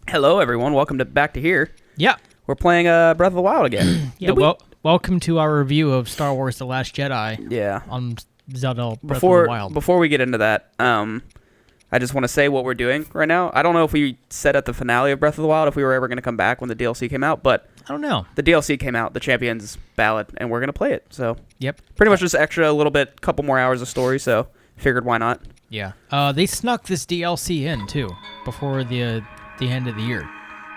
Hello, everyone. Welcome back to here. Yeah. We're playing Breath of the Wild again. Welcome to our review of Star Wars The Last Jedi. Yeah. On Zelda Breath of the Wild. Before we get into that, I just want to say what we're doing right now. I don't know if we said at the finale of Breath of the Wild if we were ever going to come back when the DLC came out, but I don't know. The DLC came out, the Champions Ballad, and we're going to play it. So yep. Pretty much just extra, a little bit, couple more hours of story, so figured why not. Yeah. They snuck this DLC in, too, before the end of the year.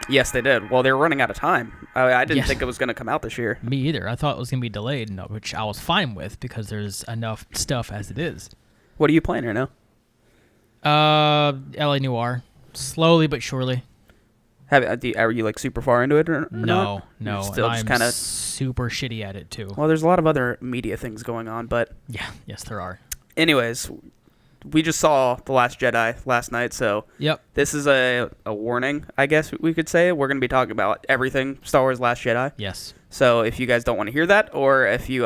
Yes, they did. Well, they were running out of time. I didn't think it was going to come out this year. Me either. I thought it was going to be delayed, which I was fine with because there's enough stuff as it is. What are you playing right now? LA Noire. Slowly but surely. Are you like super far into it or No. Still just kind of super shitty at it too. Well, there's a lot of other media things going on, but yes, there are. Anyways, we just saw The Last Jedi last night, so this is a warning, I guess we could say. We're going to be talking about everything Star Wars Last Jedi. Yes. So if you guys don't want to hear that, or if you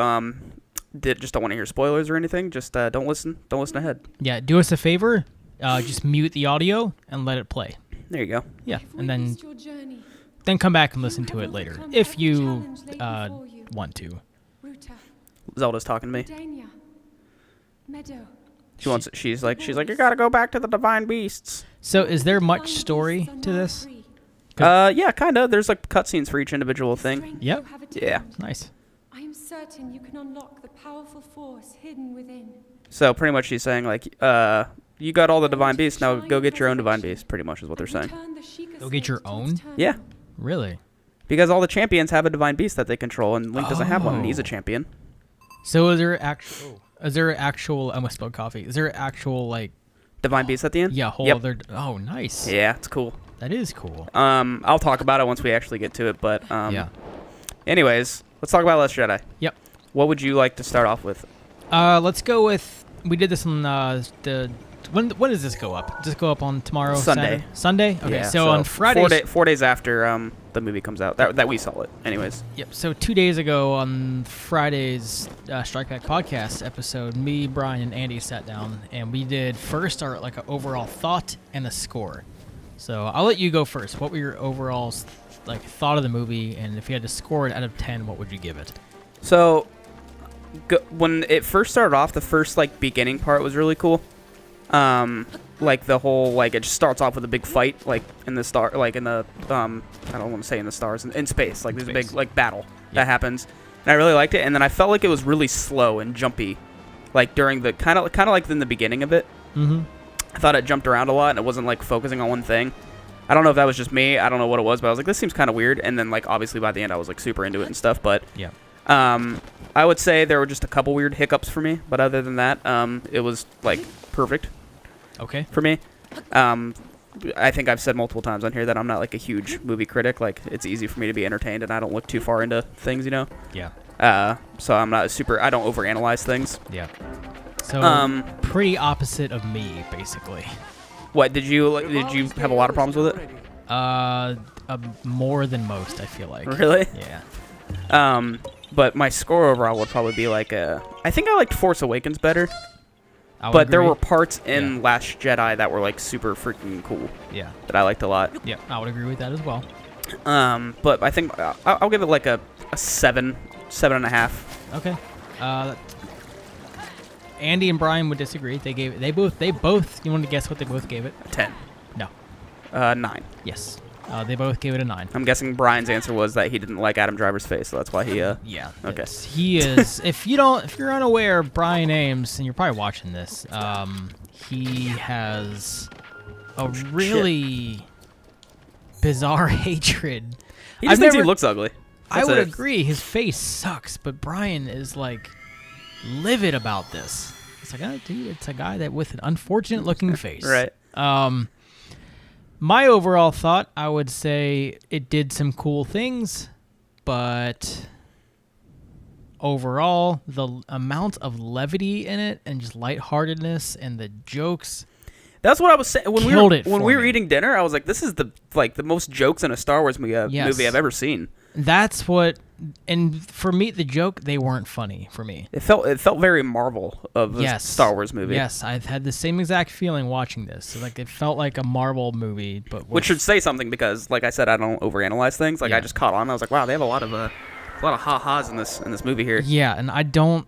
just don't want to hear spoilers or anything, just don't listen ahead. Yeah, do us a favor. Just mute the audio and let it play. There you go. Yeah, and then come back and listen to it later if you want to. Zelda's talking to me. She's like you gotta go back to the divine beasts. So is there much story to this? Yeah, kinda. There's like cutscenes for each individual thing. Yep. Yeah. Nice. I am certain you can unlock the powerful force hidden within. So pretty much she's saying like, you got all the divine beasts, now go get your own divine beast, pretty much is what they're saying. Go get your own? Yeah. Really? Because all the champions have a divine beast that they control, and Link doesn't have one, and he's a champion. So is there actual, I almost spilled coffee, is there actual, like... divine beast at the end? Yeah, other... Oh, nice. Yeah, it's cool. That is cool. I'll talk about it once we actually get to it, but, yeah. Anyways, let's talk about Last Jedi. Yep. What would you like to start off with? Let's go with... We did this on the... When does this go up? Does this go up on tomorrow? Sunday. Sunday? Okay, yeah, so on Friday... 4 days after the movie comes out, that we saw it, anyways. Yep, so 2 days ago on Friday's Strike Back podcast episode, me, Brian, and Andy sat down, and we did first our like an overall thought and a score. So I'll let you go first. What were your overall like thought of the movie, and if you had to score it out of 10, what would you give it? So when it first started off, the first like beginning part was really cool. Like the whole, like, it just starts off with a big fight, like in the star, like in the, I don't want to say in the stars, in space, like there's a big, like, battle that happens, and I really liked it, and then I felt like it was really slow and jumpy, like during the, kind of like in the beginning of it. Mm-hmm. I thought it jumped around a lot, and it wasn't, like, focusing on one thing. I don't know if that was just me, I don't know what it was, but I was like, this seems kind of weird, and then, like, obviously by the end I was, like, super into it and stuff, but, yeah. I would say there were just a couple weird hiccups for me, but other than that, it was, like, perfect. Okay. For me. I think I've said multiple times on here that I'm not like a huge movie critic. Like, it's easy for me to be entertained, and I don't look too far into things, you know? Yeah. So I'm not I don't overanalyze things. Yeah. So, pretty opposite of me, basically. What, did you have a lot of problems with it? More than most, I feel like. Really? Yeah. But my score overall would probably be like I think I liked Force Awakens better. But there were parts in Last Jedi that were like super freaking cool. Yeah. That I liked a lot. Yeah, I would agree with that as well. But I think I'll give it like a 7.5. Okay. Andy and Brian would disagree. They both. You want to guess what they both gave it? 10. No. 9. Yes. They both gave it a 9. I'm guessing Brian's answer was that he didn't like Adam Driver's face, so that's why he. Yeah. Okay. He is. If you're unaware, Brian Ames, and you're probably watching this, he has a really bizarre hatred. He just thinks he looks ugly. I would agree. His face sucks, but Brian is like livid about this. It's like, oh, dude, it's a guy that with an unfortunate looking face. Right. My overall thought, I would say it did some cool things, but overall, the amount of levity in it and just lightheartedness and the jokes. That's what I was saying when we were eating dinner. I was like, "This is the most jokes in a Star Wars movie I've ever seen." That's what and for me, the joke, they weren't funny for me. It felt very Marvel of a Star Wars movie. Yes, I've had the same exact feeling watching this. So, like, it felt like a Marvel movie, but which should say something because, like I said, I don't overanalyze things. Like I just caught on. I was like, wow, they have a lot of ha-has in this movie here. Yeah, and I don't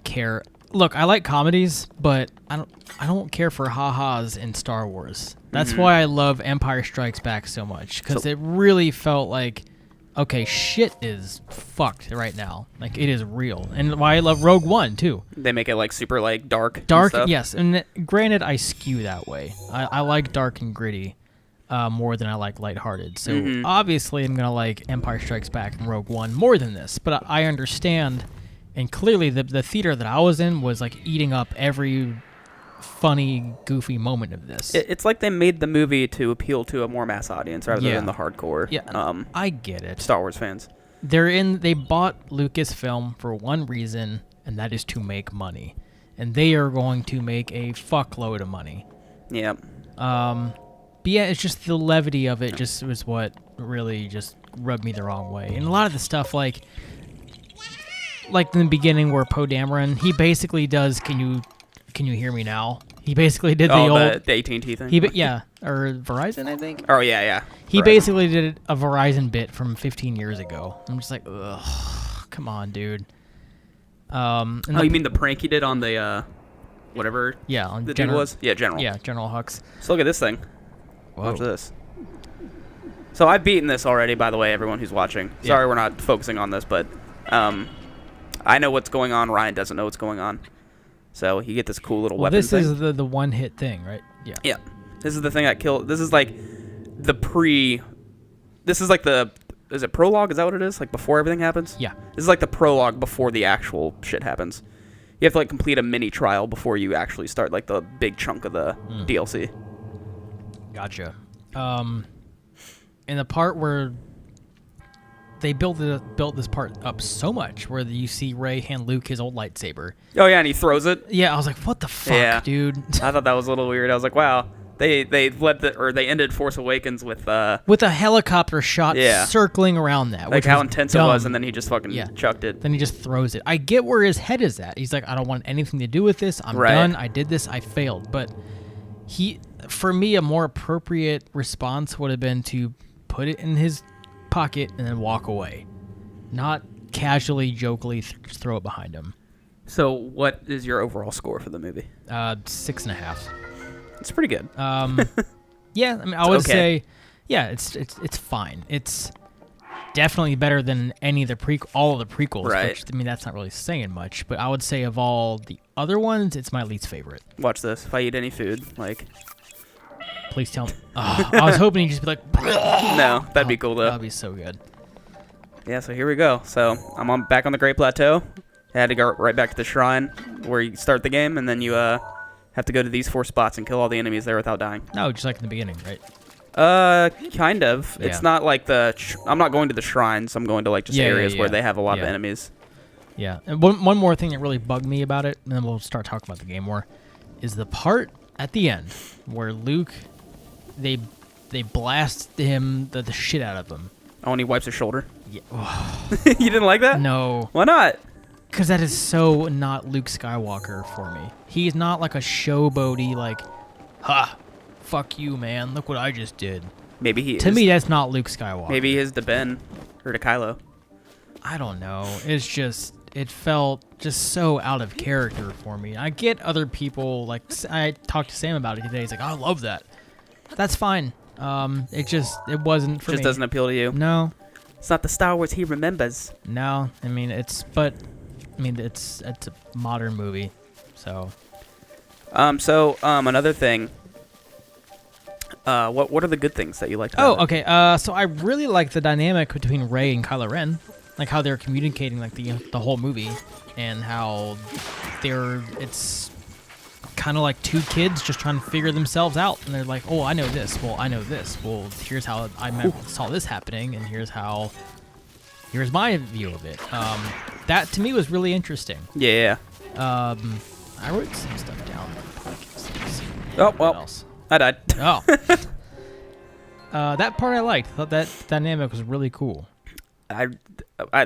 care. Look, I like comedies, but I don't care for ha-has in Star Wars. That's why I love Empire Strikes Back so much, because it really felt like, okay, shit is fucked right now. Like, it is real. And why I love Rogue One, too. They make it, like, super, like, dark. Dark, and stuff. yes. And granted, I skew that way. I like dark and gritty more than I like lighthearted. So, obviously, I'm going to like Empire Strikes Back and Rogue One more than this. But I understand, and clearly the theater that I was in was, like, eating up every funny, goofy moment of this. It's like they made the movie to appeal to a more mass audience rather than the hardcore. Yeah, I get it. Star Wars fans. They bought Lucasfilm for one reason, and that is to make money, and they are going to make a fuckload of money. Yeah. But yeah, it's just the levity of it just was what really just rubbed me the wrong way. And a lot of the stuff, like in the beginning where Poe Dameron, he basically does. Can you hear me now? He basically did the AT&T thing? Or Verizon, I think? Oh, yeah. He Verizon. basically did a Verizon bit from 15 years ago. I'm just like, ugh, come on, dude. You mean the prank he did on the, whatever on the General, dude was? Yeah, General. Yeah, General Hux. So look at this thing. Whoa. Watch this. So I've beaten this already, by the way, everyone who's watching. Sorry we're not focusing on this, but I know what's going on. Ryan doesn't know what's going on. So you get this cool little weapon this thing. is the one-hit thing, right? Yeah. Yeah. This is the thing that killed. This is like the This is like the. Is it prologue? Is that what it is? Like before everything happens? Yeah. This is like the prologue before the actual shit happens. You have to like complete a mini trial before you actually start like the big chunk of the DLC. Gotcha. In the part where they built this part up so much, where you see Rey hand Luke his old lightsaber. Oh yeah, and he throws it. Yeah, I was like, "What the fuck, dude?" I thought that was a little weird. I was like, "Wow, they ended Force Awakens with a helicopter shot circling around that, like which how was intense dumb. it was, and then he just fucking chucked it. Then he just throws it. I get where his head is at. He's like, "I don't want anything to do with this. I'm done. I did this. I failed." But for me, a more appropriate response would have been to put it in his pocket and then walk away, not casually, jokingly throw it behind him. So, what is your overall score for the movie? 6.5. It's pretty good. Yeah, I mean, I would say, yeah, it's fine. It's definitely better than all of the prequels. Right. Which, I mean, that's not really saying much, but I would say of all the other ones, it's my least favorite. Watch this. If I eat any food, like. Please tell me. I was hoping you'd just be like. No, that'd be cool though. That'd be so good. Yeah, so here we go. So I'm back on the Great Plateau. I had to go right back to the shrine where you start the game, and then you have to go to these 4 spots and kill all the enemies there without dying. No, just like in the beginning, right? Kind of. Yeah. It's not like I'm not going to the shrines. I'm going to like just areas where they have a lot of enemies. Yeah. And one more thing that really bugged me about it, and then we'll start talking about the game more, is the part at the end where Luke, they blast him the shit out of him. Oh, and he wipes his shoulder? Yeah. You didn't like that? No. Why not? Because that is so not Luke Skywalker for me. He's not like a showboaty, like, ha, fuck you, man. Look what I just did. Maybe he is. To me, that's not Luke Skywalker. Maybe he is to Ben or to Kylo. I don't know. It felt just so out of character for me. I get other people, like, I talked to Sam about it today. He's like, oh, I love that. That's fine. It wasn't for me. Just doesn't appeal to you? No. It's not the Star Wars he remembers. No. I mean, it's a modern movie, so. Another thing. What are the good things that you liked about it? Okay. So I really like the dynamic between Rey and Kylo Ren, like how they're communicating, like the whole movie, and how it's kind of like 2 kids just trying to figure themselves out, and they're like, oh, I know this. Well, I know this. Well, here's how saw this happening, and here's my view of it. That to me was really interesting. Yeah. I wrote some stuff down. Oh, well, I died. Oh. That part I liked. Thought that dynamic was really cool.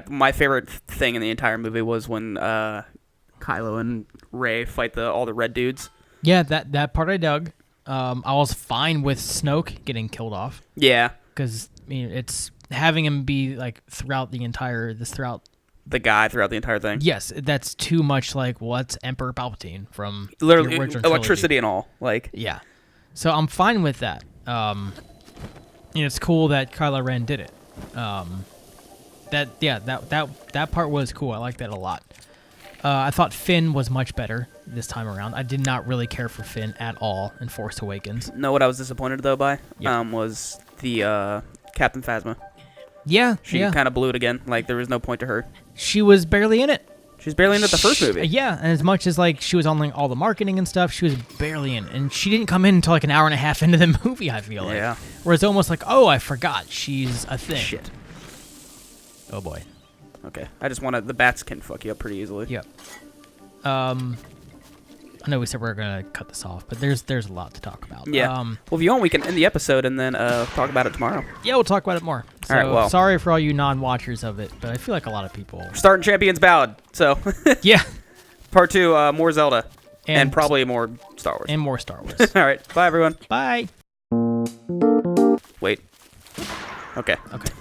my favorite thing in the entire movie was when Kylo and Rey fight all the red dudes. Yeah, that part I dug. I was fine with Snoke getting killed off. Yeah, because it's having him be like throughout the entire the guy throughout the entire thing. Yes, that's too much like what's Emperor Palpatine from literally the original electricity trilogy. and all. Like, yeah, so I'm fine with that. It's cool that Kylo Ren did it. That part was cool. I like that a lot. I thought Finn was much better this time around. I did not really care for Finn at all in Force Awakens. know what I was disappointed though by? Yeah. Was the Captain Phasma. Yeah, She kind of blew it again. Like, there was no point to her. she was barely in it. She was barely in it the first movie. Yeah, and as much as like she was on like all the marketing and stuff, she was barely in, and she didn't come in until like an hour and a half into the movie. I feel like, Yeah. where it's almost like, oh, I forgot she's a thing. Shit. Oh boy. Okay. I just wanted the bats can fuck you up pretty easily. Yep. I know we said we were gonna cut this off, but there's a lot to talk about. Yeah. Well, if you want, we can end the episode and then talk about it tomorrow. Yeah, we'll talk about it more. So, All right, well. sorry for all you non-watchers of it, but I feel like a lot of people. We're starting Champions Ballad, so Yeah. part 2, more Zelda, and And- probably more Star Wars. And more Star Wars. All right. Bye, everyone. Bye. Wait. Okay. Okay.